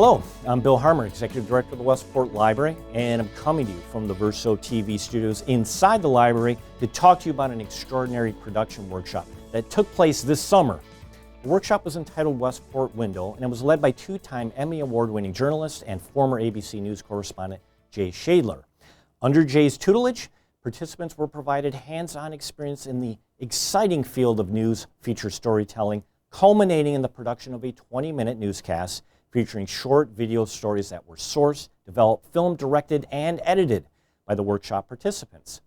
Hello, I'm Bill Harmer, Executive Director of the Westport Library, and I'm coming to you from the Verso TV studios inside the library to talk to you about an extraordinary production workshop that took place this summer. The workshop was entitled Westport Window, and it was led by two-time Emmy-award winning journalist and former ABC News correspondent Jay Schadler. Under Jay's tutelage, participants were provided hands-on experience in the exciting field of news feature storytelling, culminating in the production of a 20-minute newscast featuring short video stories that were sourced, developed, filmed, directed, and edited by the workshop participants.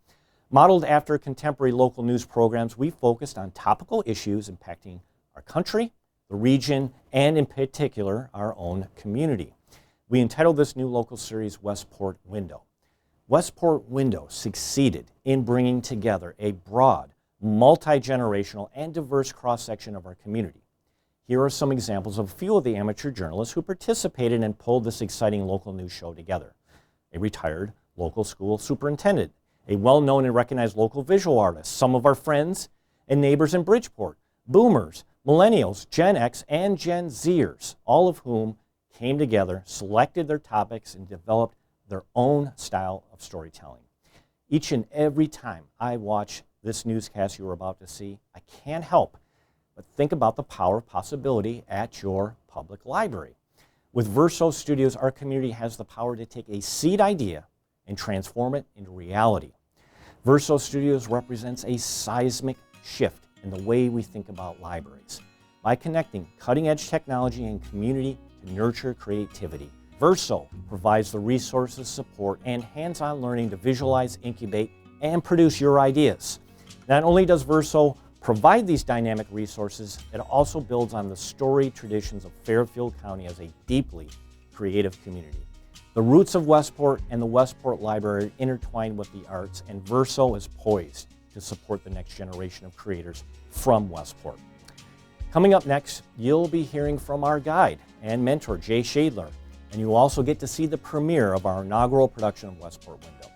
Modeled after contemporary local news programs, we focused on topical issues impacting our country, the region, and in particular, our own community. We entitled this new local series Westport Window. Westport Window succeeded in bringing together a broad, multi-generational, and diverse cross-section of our community. Here are some examples of a few of the amateur journalists who participated and pulled this exciting local news show together. A retired local school superintendent, a well-known and recognized local visual artist, some of our friends and neighbors in Bridgeport, boomers, millennials, Gen X, and Gen Zers, all of whom came together, selected their topics, and developed their own style of storytelling. Each and every time I watch this newscast you are about to see, I can't help but think about the power of possibility at your public library. With Verso Studios, our community has the power to take a seed idea and transform it into reality. Verso Studios represents a seismic shift in the way we think about libraries. By connecting cutting-edge technology and community to nurture creativity, Verso provides the resources, support, and hands-on learning to visualize, incubate, and produce your ideas. Not only does Verso provide these dynamic resources, it also builds on the storied traditions of Fairfield County as a deeply creative community. The roots of Westport and the Westport Library are intertwined with the arts, and Verso is poised to support the next generation of creators from Westport. Coming up next, you'll be hearing from our guide and mentor, Jay Schadler, and you'll also get to see the premiere of our inaugural production of Westport Window.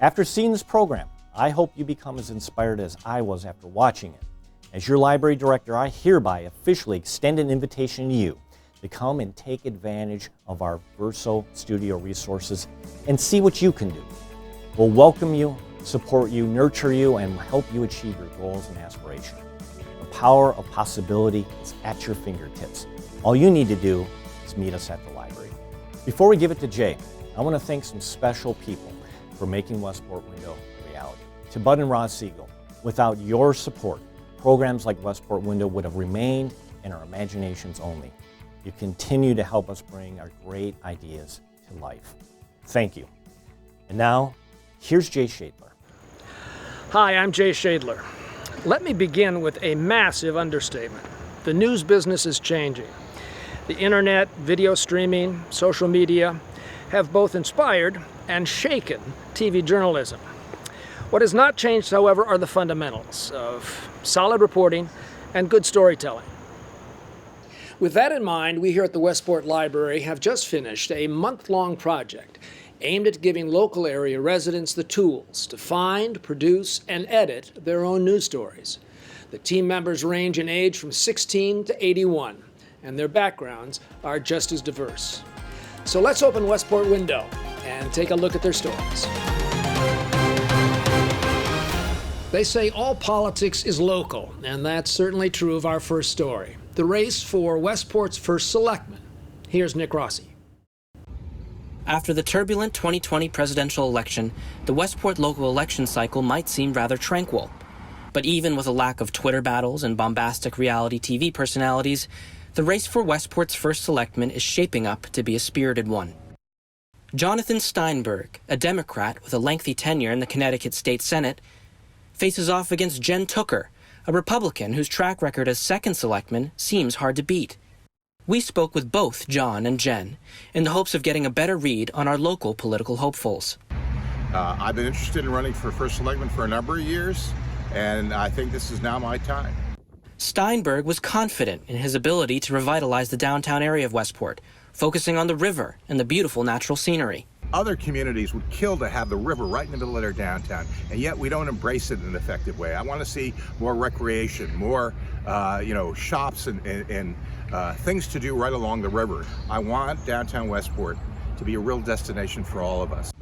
After seeing this program, I hope you become as inspired as I was after watching it. As your library director, I hereby officially extend an invitation to you to come and take advantage of our Verso Studio resources and see what you can do. We'll welcome you, support you, nurture you, and help you achieve your goals and aspirations. The power of possibility is at your fingertips. All you need to do is meet us at the library. Before we give it to Jay, I want to thank some special people for making Westport Window a reality. To Bud and Roz Siegel, without your support, programs like Westport Window would have remained in our imaginations only. You continue to help us bring our great ideas to life. Thank you. And now, here's Jay Schadler. Hi, I'm Jay Schadler. Let me begin with a massive understatement. The news business is changing. The internet, video streaming, social media have both inspired and shaken TV journalism. What has not changed, however, are the fundamentals of solid reporting and good storytelling. With that in mind, we here at the Westport Library have just finished a month-long project aimed at giving local area residents the tools to find, produce, and edit their own news stories. The team members range in age from 16 to 81, and their backgrounds are just as diverse. So let's open Westport Window and take a look at their stories. They say all politics is local, and that's certainly true of our first story, the race for Westport's first selectman. Here's Nick Rossi. After the turbulent 2020 presidential election, the Westport local election cycle might seem rather tranquil. But even with a lack of Twitter battles and bombastic reality TV personalities, the race for Westport's first selectman is shaping up to be a spirited one. Jonathan Steinberg, a Democrat with a lengthy tenure in the Connecticut State Senate, faces off against Jen Tooker, a Republican whose track record as second selectman seems hard to beat. We spoke with both John and Jen in the hopes of getting a better read on our local political hopefuls. I've been interested in running for first selectman for a number of years, and I think this is now my time. Steinberg was confident in his ability to revitalize the downtown area of Westport, focusing on the river and the beautiful natural scenery. Other communities would kill to have the river right in the middle of their downtown, and yet we don't embrace it in an effective way. I want to see more recreation, more shops and things to do right along the river. I want downtown Westport to be a real destination for all of us.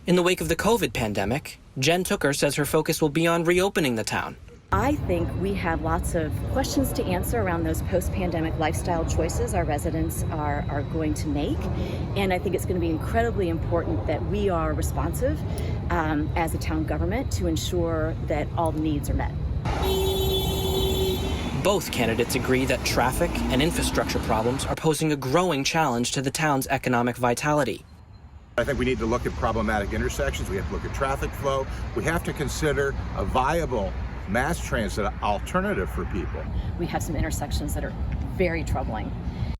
In the wake of the COVID pandemic, Jen Tooker says her focus will be on reopening the town. I think we have lots of questions to answer around those post-pandemic lifestyle choices our residents are going to make. And I think it's going to be incredibly important that we are responsive as a town government to ensure that all the needs are met. Both candidates agree that traffic and infrastructure problems are posing a growing challenge to the town's economic vitality. I think we need to look at problematic intersections. We have to look at traffic flow. We have to consider a viable mass transit alternative for people. We have some intersections that are very troubling.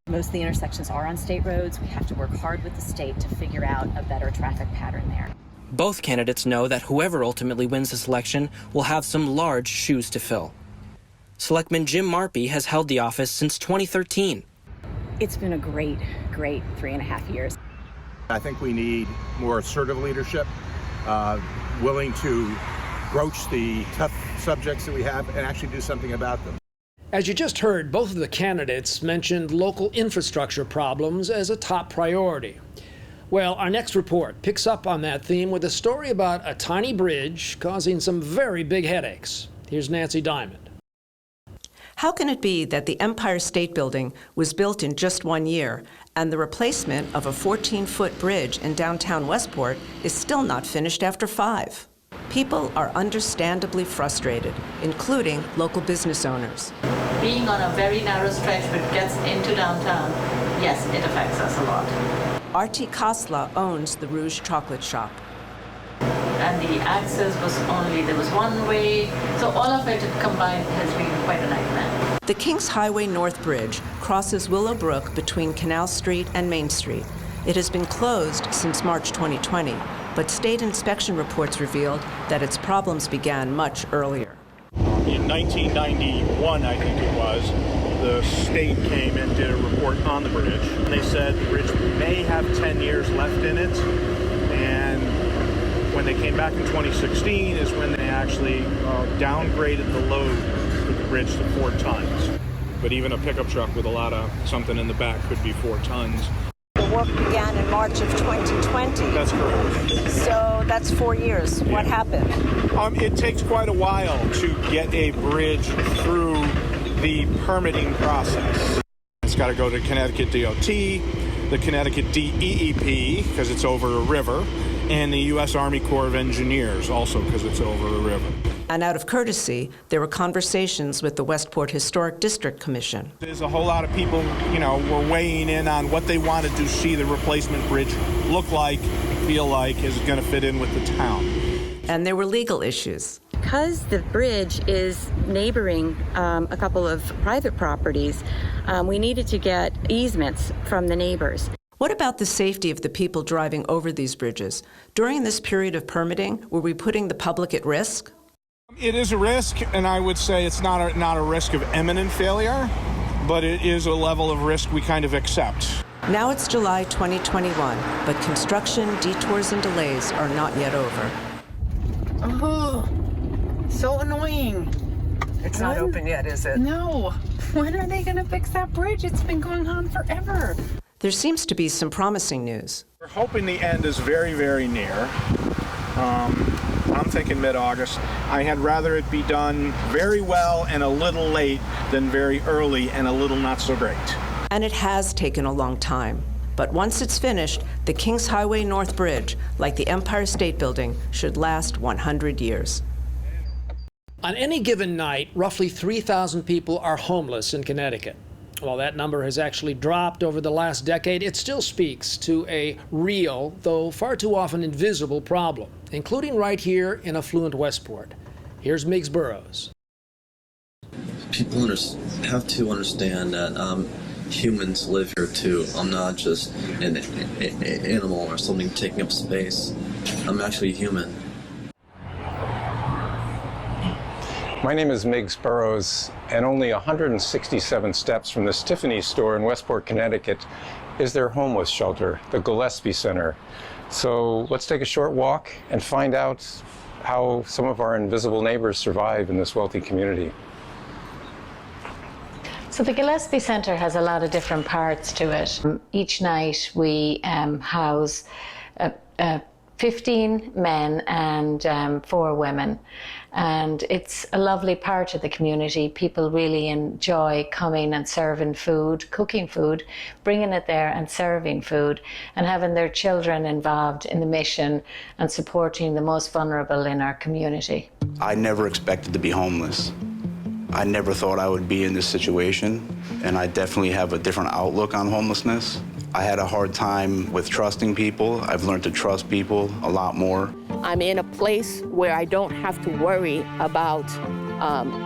Most of the intersections are on state roads. We have to work hard with the state to figure out a better traffic pattern there. Both candidates know that whoever ultimately wins this election will have some large shoes to fill. Selectman Jim Marpy has held the office since 2013. It's been a great 3.5 years. I think we need more assertive leadership, willing to broach the tough subjects that we have and actually do something about them. As you just heard, both of the candidates mentioned local infrastructure problems as a top priority. Well, our next report picks up on that theme with a story about a tiny bridge causing some very big headaches. Here's Nancy Diamond. How can it be that the Empire State Building was built in just 1 year and the replacement of a 14-foot bridge in downtown Westport is still not finished after 5? People are understandably frustrated, including local business owners. Being on a very narrow stretch that gets into downtown, yes, it affects us a lot. R.T. Kosla owns the Rouge Chocolate Shop. And the access was there was one way, so all of it combined has been quite a nightmare. The Kings Highway North Bridge crosses Willow Brook between Canal Street and Main Street. It has been closed since March 2020, but state inspection reports revealed that its problems began much earlier. In 1991, I think it was, the state came and did a report on the bridge. They said the bridge may have 10 years left in it, and when they came back in 2016 is when they actually downgraded the load for the bridge to 4 tons. But even a pickup truck with a lot of something in the back could be 4 tons. The work began in March of 2020. That's correct. So that's 4 years. Yeah. What happened? It takes quite a while to get a bridge through the permitting process. It's got to go to Connecticut DOT, the Connecticut DEEP, because it's over a river, and the U.S. Army Corps of Engineers, also because it's over a river. And out of courtesy, there were conversations with the Westport Historic District Commission. There's a whole lot of people, were weighing in on what they wanted to see the replacement bridge look like, feel like, is going to fit in with the town. And there were legal issues. Because the bridge is neighboring a couple of private properties, we needed to get easements from the neighbors. What about the safety of the people driving over these bridges? During this period of permitting, were we putting the public at risk? It is a risk, and I would say it's not a risk of imminent failure, but it is a level of risk we kind of accept. Now it's July 2021, but construction, detours, and delays are not yet over. Oh, so annoying. It's not open yet, is it? No. When are they going to fix that bridge? It's been going on forever. There seems to be some promising news. We're hoping the end is very, very near. I'm thinking mid-August. I had rather it be done very well and a little late than very early and a little not so great. And it has taken a long time. But once it's finished, the Kings Highway North Bridge, like the Empire State Building, should last 100 years. On any given night, roughly 3,000 people are homeless in Connecticut. While that number has actually dropped over the last decade, it still speaks to a real, though far too often invisible, problem, including right here in affluent Westport. Here's Miggs Burrows. People have to understand that humans live here too. I'm not just an animal or something taking up space. I'm actually human. My name is Miggs Burrows, and only 167 steps from the Tiffany's store in Westport, Connecticut, is their homeless shelter, the Gillespie Center. So let's take a short walk and find out how some of our invisible neighbors survive in this wealthy community. So the Gillespie Centre has a lot of different parts to it. Each night we house 15 men and 4 women. And it's a lovely part of the community. People really enjoy coming and serving food, cooking food, bringing it there and serving food, and having their children involved in the mission and supporting the most vulnerable in our community. I never expected to be homeless. I never thought I would be in this situation, and I definitely have a different outlook on homelessness. I had a hard time with trusting people. I've learned to trust people a lot more. I'm in a place where I don't have to worry about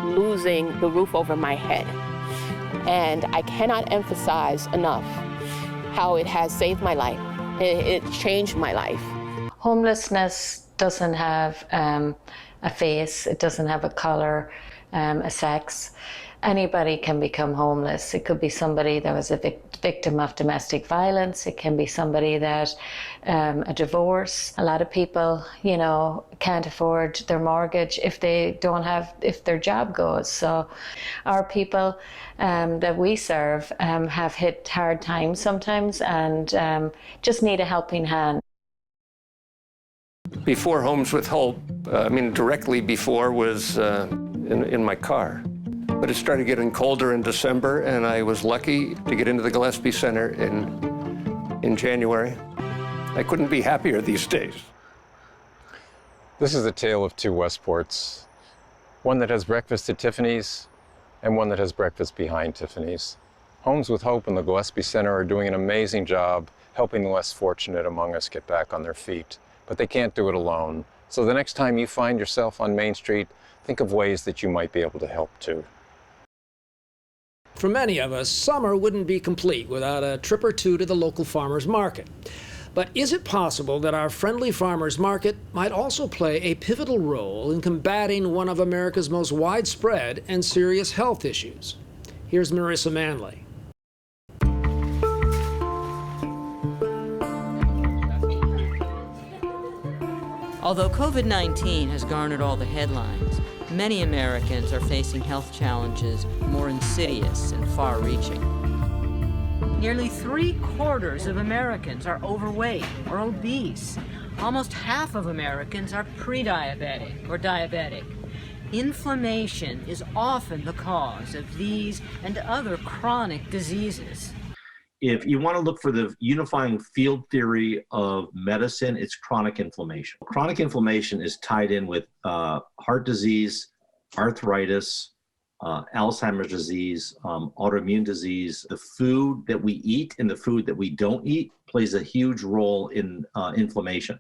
losing the roof over my head. And I cannot emphasize enough how it has saved my life. It changed my life. Homelessness doesn't have a face, it doesn't have a color, a sex. Anybody can become homeless. It could be somebody that was a victim of domestic violence. It can be somebody that a divorce. A lot of people, you know, can't afford their mortgage if their job goes. So our people that we serve have hit hard times sometimes and just need a helping hand. Before Homes with Hope, directly before was in my car. But it started getting colder in December, and I was lucky to get into the Gillespie Center in January. I couldn't be happier these days. This is a tale of 2 Westports. One that has breakfast at Tiffany's and one that has breakfast behind Tiffany's. Homes with Hope and the Gillespie Center are doing an amazing job helping the less fortunate among us get back on their feet. But they can't do it alone. So the next time you find yourself on Main Street, think of ways that you might be able to help too. For many of us, summer wouldn't be complete without a trip or two to the local farmers market. But is it possible that our friendly farmers market might also play a pivotal role in combating one of America's most widespread and serious health issues? Here's Marissa Manley. Although COVID-19 has garnered all the headlines, many Americans are facing health challenges more insidious and far-reaching. Nearly 3/4 of Americans are overweight or obese. Almost half of Americans are pre-diabetic or diabetic. Inflammation is often the cause of these and other chronic diseases. If you want to look for the unifying field theory of medicine, it's chronic inflammation. Chronic inflammation is tied in with heart disease, arthritis, Alzheimer's disease, autoimmune disease. The food that we eat and the food that we don't eat plays a huge role in inflammation.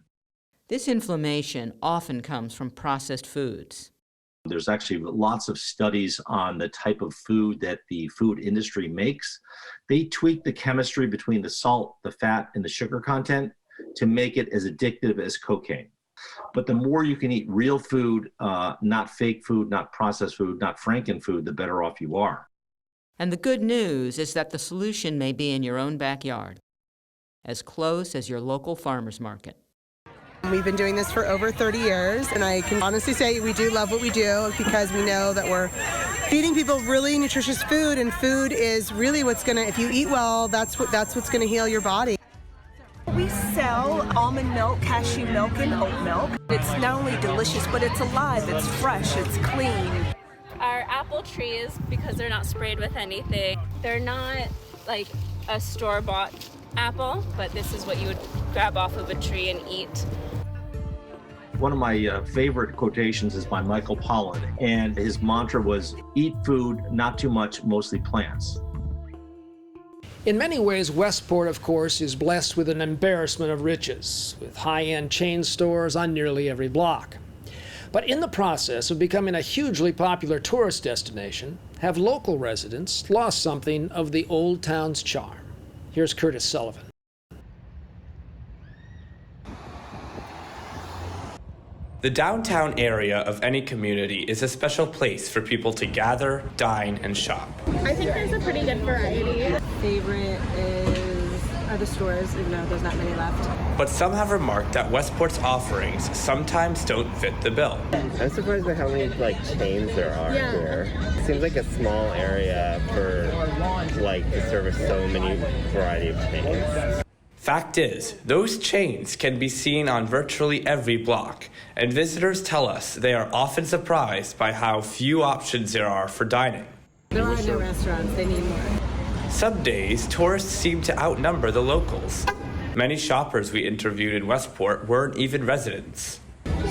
This inflammation often comes from processed foods. There's actually lots of studies on the type of food that the food industry makes. They tweak the chemistry between the salt, the fat, and the sugar content to make it as addictive as cocaine. But the more you can eat real food, not fake food, not processed food, not Franken food, the better off you are. And the good news is that the solution may be in your own backyard, as close as your local farmer's market. We've been doing this for over 30 years, and I can honestly say we do love what we do because we know that we're feeding people really nutritious food, and food is really what's gonna, if you eat well, that's what's gonna heal your body. We sell almond milk, cashew milk, and oat milk. It's not only delicious, but it's alive, it's fresh, it's clean. Our apple trees, because they're not sprayed with anything, they're not like a store-bought apple, but this is what you would grab off of a tree and eat. One of my favorite quotations is by Michael Pollan, and his mantra was, eat food, not too much, mostly plants. In many ways, Westport, of course, is blessed with an embarrassment of riches, with high-end chain stores on nearly every block. But in the process of becoming a hugely popular tourist destination, have local residents lost something of the old town's charm? Here's Curtis Sullivan. The downtown area of any community is a special place for people to gather, dine, and shop. I think there's a pretty good variety. Favorite is are the stores, even though there's not many left. But some have remarked that Westport's offerings sometimes don't fit the bill. I'm surprised by how many chains there are here. It seems like a small area for to service so many variety of chains. Fact is, those chains can be seen on virtually every block, and visitors tell us they are often surprised by how few options there are for dining. There are no restaurants, they need more. Some days, tourists seem to outnumber the locals. Many shoppers we interviewed in Westport weren't even residents.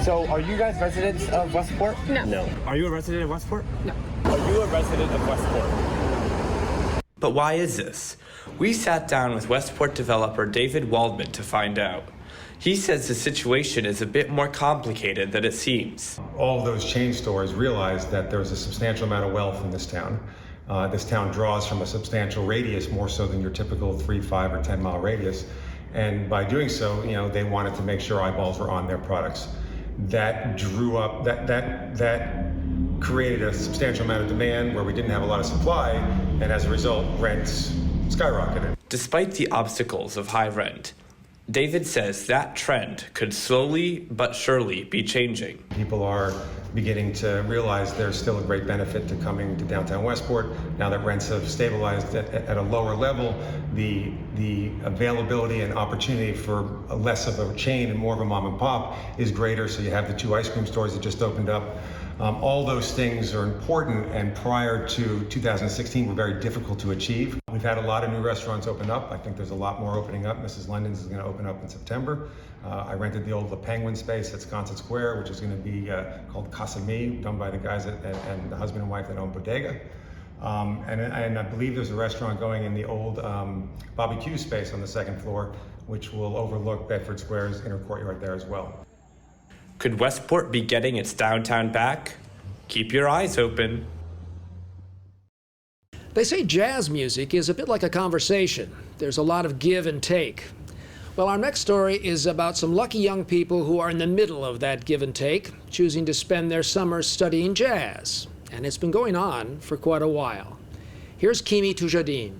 So, are you guys residents of Westport? No. Are you a resident of Westport? No. Are you a resident of Westport? But why is this? We sat down with Westport developer David Waldman to find out. He says the situation is a bit more complicated than it seems. All of those chain stores realized that there's a substantial amount of wealth in this town. This town draws from a substantial radius, more so than your typical 3, 5, or 10 mile radius. And by doing so, they wanted to make sure eyeballs were on their products. That drew up, that created a substantial amount of demand where we didn't have a lot of supply, and as a result, rents skyrocketed. Despite the obstacles of high rent, David says that trend could slowly but surely be changing. People are beginning to realize there's still a great benefit to coming to downtown Westport. Now that rents have stabilized at a lower level, the availability and opportunity for less of a chain and more of a mom and pop is greater. So you have the 2 ice cream stores that just opened up. All those things are important, and prior to 2016 were very difficult to achieve. We've had a lot of new restaurants open up. I think there's a lot more opening up. Mrs. London's is going to open up in September. I rented the old La Penguin space at Sconset Square, which is going to be called Casa Mi, done by the guys and the husband and wife that own Bodega. And I believe there's a restaurant going in the old Bobby Q space on the 2nd floor, which will overlook Bedford Square's inner courtyard there as well. Could Westport be getting its downtown back? Keep your eyes open. They say jazz music is a bit like a conversation. There's a lot of give and take. Well, our next story is about some lucky young people who are in the middle of that give and take, choosing to spend their summers studying jazz. And it's been going on for quite a while. Here's Kimi Tujadin.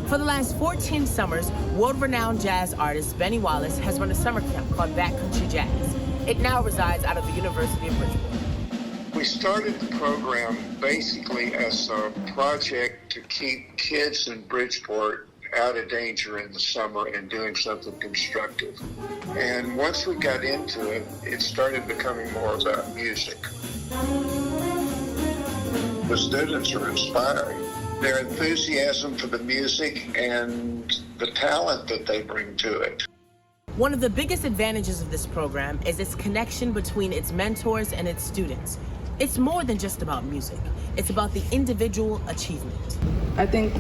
For the last 14 summers, world-renowned jazz artist Bennie Wallace has run a summer camp called Backcountry Jazz. It now resides out of the University of Bridgeport. We started the program basically as a project to keep kids in Bridgeport out of danger in the summer and doing something constructive. And once we got into it, it started becoming more about music. The students are inspiring. Their enthusiasm for the music and the talent that they bring to it. One of the biggest advantages of this program is its connection between its mentors and its students. It's more than just about music. It's about the individual achievement. I think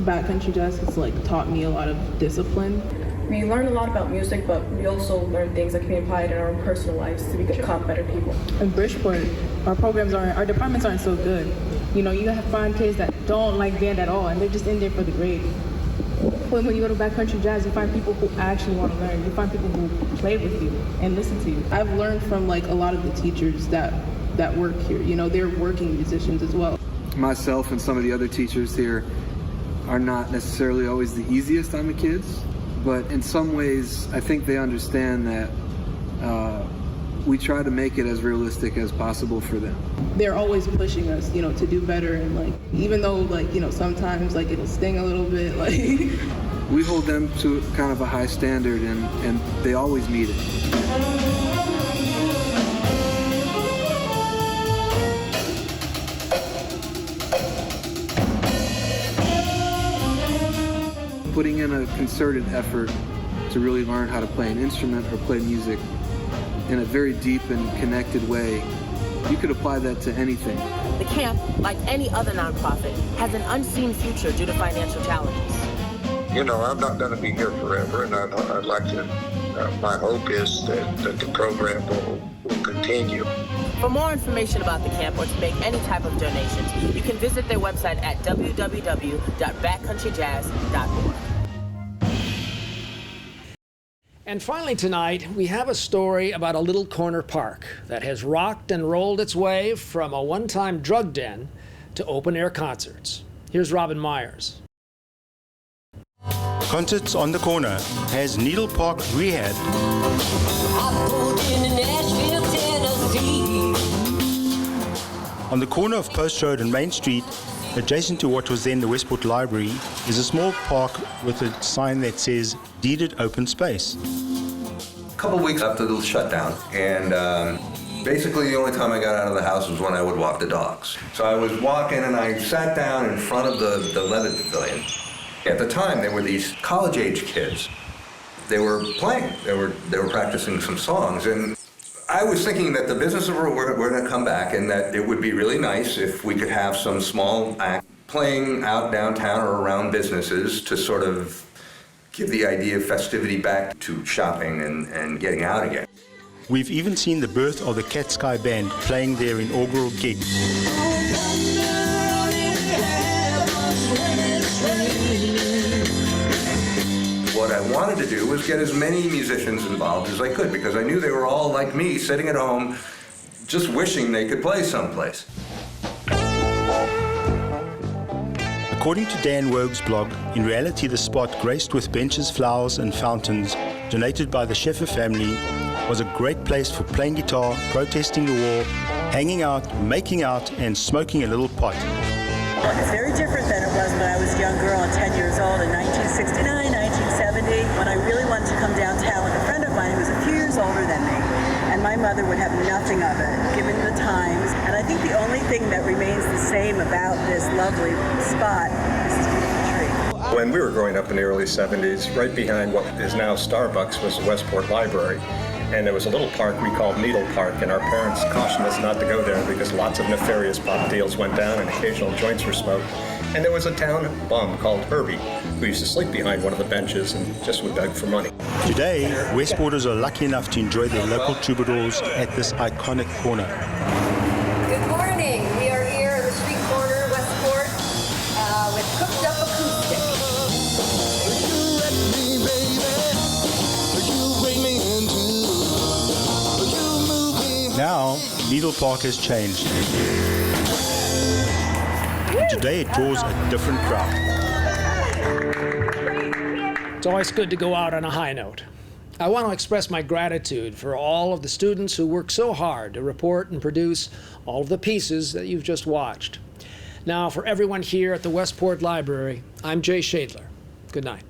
Backcountry Jazz has taught me a lot of discipline. We learn a lot about music, but we also learn things that can be applied in our own personal lives to become better people. In Bridgeport, our departments aren't so good. You have find kids that don't like band at all, and they're just in there for the grade. But when you go to Backcountry Jazz, you find people who actually want to learn. You find people who play with you and listen to you. I've learned from a lot of the teachers that work here. They're working musicians as well. Myself and some of the other teachers here are not necessarily always the easiest on the kids, but in some ways, I think they understand that we try to make it as realistic as possible for them. They're always pushing us, to do better, and even though sometimes it'll sting a little bit, we hold them to kind of a high standard, and they always meet it. Putting in a concerted effort to really learn how to play an instrument or play music in a very deep and connected way, you could apply that to anything. The camp, like any other nonprofit, has an unseen future due to financial challenges. I'm not going to be here forever, and I'd like to, my hope is that the program will continue. For more information about the camp or to make any type of donations, you can visit their website at www.backcountryjazz.org. And finally tonight, we have a story about a little corner park that has rocked and rolled its way from a one-time drug den to open-air concerts. Here's Robin Myers. Concerts on the Corner has Needle Park Rehab. On the corner of Post Road and Main Street, adjacent to what was then the Westport Library, is a small park with a sign that says Deeded Open Space. A couple of weeks after the shutdown, and basically the only time I got out of the house was when I would walk the dogs. So I was walking and I sat down in front of the Levitt Pavilion. At the time, there were these college-age kids. They were playing. They were practicing some songs, and I was thinking that the business of we're going to come back, and that it would be really nice if we could have some small act playing out downtown or around businesses to sort of give the idea of festivity back to shopping and getting out again. We've even seen the birth of the Cat Sky Band playing their inaugural gig. What I wanted to do was get as many musicians involved as I could, because I knew they were all like me, sitting at home, just wishing they could play someplace. According to Dan Woge's blog, in reality the spot, graced with benches, flowers and fountains, donated by the Sheffer family, was a great place for playing guitar, protesting the war, hanging out, making out and smoking a little pot. It's very different than it was when I was a young girl and 10 years old in 1969, 1970, when I really wanted to come downtown with a friend of mine who was a few years older than me. And my mother would have nothing of it, given the times. And I think the only thing that remains the same about this lovely spot is this beautiful tree. When we were growing up in the early 70s, right behind what is now Starbucks was the Westport Library. And there was a little park we called Needle Park, and our parents cautioned us not to go there because lots of nefarious pot deals went down and occasional joints were smoked. And there was a town bum called Herbie who used to sleep behind one of the benches and just would beg for money. Today, Westporters are lucky enough to enjoy their local troubadours at this iconic corner. Good morning. We are here at the street corner, Westport, with Cooked Up Acoustic. Now, Needle Park has changed. Today it draws a different crowd. It's always good to go out on a high note. I want to express my gratitude for all of the students who work so hard to report and produce all of the pieces that you've just watched. Now, for everyone here at the Westport Library, I'm Jay Schadler. Good night.